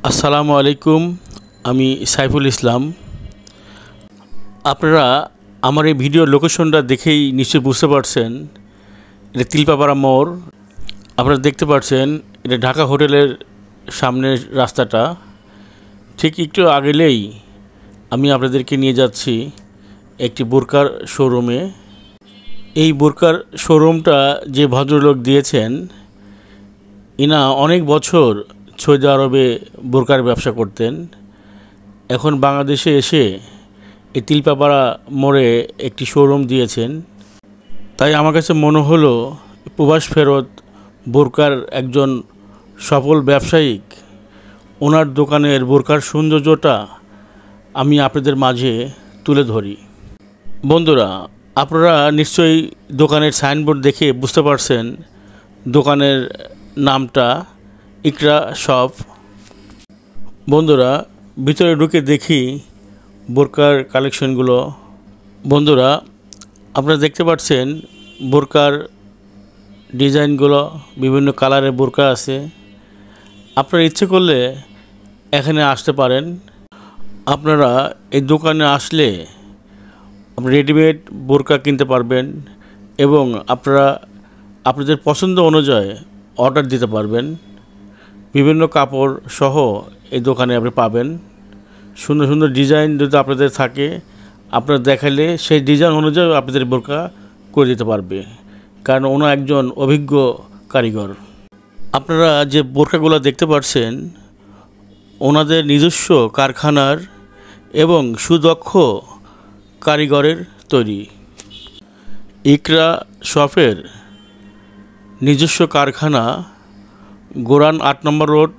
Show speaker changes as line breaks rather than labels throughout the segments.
আসসালামু আলাইকুম। আমি সাইফুল ইসলাম। আপনারা আমার এই ভিডিও লোকেশনটা দেখেই নিশ্চয়ই বুঝতে পারছেন, এটা তিলপাপাড়া মোড়। আপনারা দেখতে পাচ্ছেন এটা ঢাকা হোটেলের সামনের রাস্তাটা। ঠিক একটু আগেলেই আমি আপনাদেরকে নিয়ে যাচ্ছি একটি বোরকার শোরুমে। এই বোরকার শোরুমটা যে ভদ্রলোক দিয়েছেন, ইনা অনেক বছর সৌদি আরবে বোরকার ব্যবসা করতেন। এখন বাংলাদেশে এসে এই তিলপাপাড়া মোড়ে একটি শোরুম দিয়েছেন। তাই আমার কাছে মনে হলো প্রবাস ফেরত বোরকার একজন সফল ব্যবসায়িক, ওনার দোকানের বোরকার সৌন্দর্যটা আমি আপনাদের মাঝে তুলে ধরি। বন্ধুরা, আপনারা নিশ্চয়ই দোকানের সাইনবোর্ড দেখে বুঝতে পারছেন দোকানের নামটা ইকরা শপ। বন্ধুরা, ভিতরে ঢুকে দেখি বোরকার কালেকশনগুলো। বন্ধুরা, আপনারা দেখতে পাচ্ছেন বোরকার ডিজাইনগুলো, বিভিন্ন কালারের বোরকা আছে। আপনারা ইচ্ছে করলে এখানে আসতে পারেন। আপনারা এই দোকানে আসলে রেডিমেড বোরকা কিনতে পারবেন এবং আপনারা আপনাদের পছন্দ অনুযায়ী অর্ডার দিতে পারবেন। বিভিন্ন কাপড় সহ এই দোকানে আপনি পাবেন। সুন্দর সুন্দর ডিজাইন যদি আপনাদের থাকে, আপনারা দেখালে সেই ডিজাইন অনুযায়ী আপনাদের বোরকা করে দিতে পারবে, কারণ ওনা একজন অভিজ্ঞ কারিগর। আপনারা যে বোরকাগুলো দেখতে পাচ্ছেন ওনাদের নিজস্ব কারখানার এবং সুদক্ষ কারিগরের তৈরি। ইকরা শপের নিজস্ব কারখানা গোরান ৮ নম্বর রোড,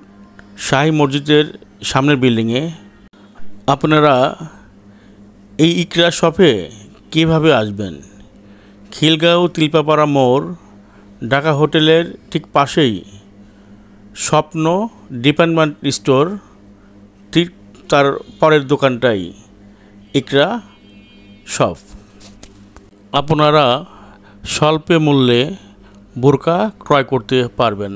শাহী মসজিদের সামনের বিল্ডিংয়ে। আপনারা এই ইকরা শপে কীভাবে আসবেন? খিলগাঁও তিলপাপাড়া মোড়, ঢাকা হোটেলের ঠিক পাশেই স্বপ্ন ডিপার্টমেন্ট স্টোর, ঠিক তার পরের দোকানটাই ইকরা শপ। আপনারা স্বল্প মূল্যে বোরকা ক্রয় করতে পারবেন।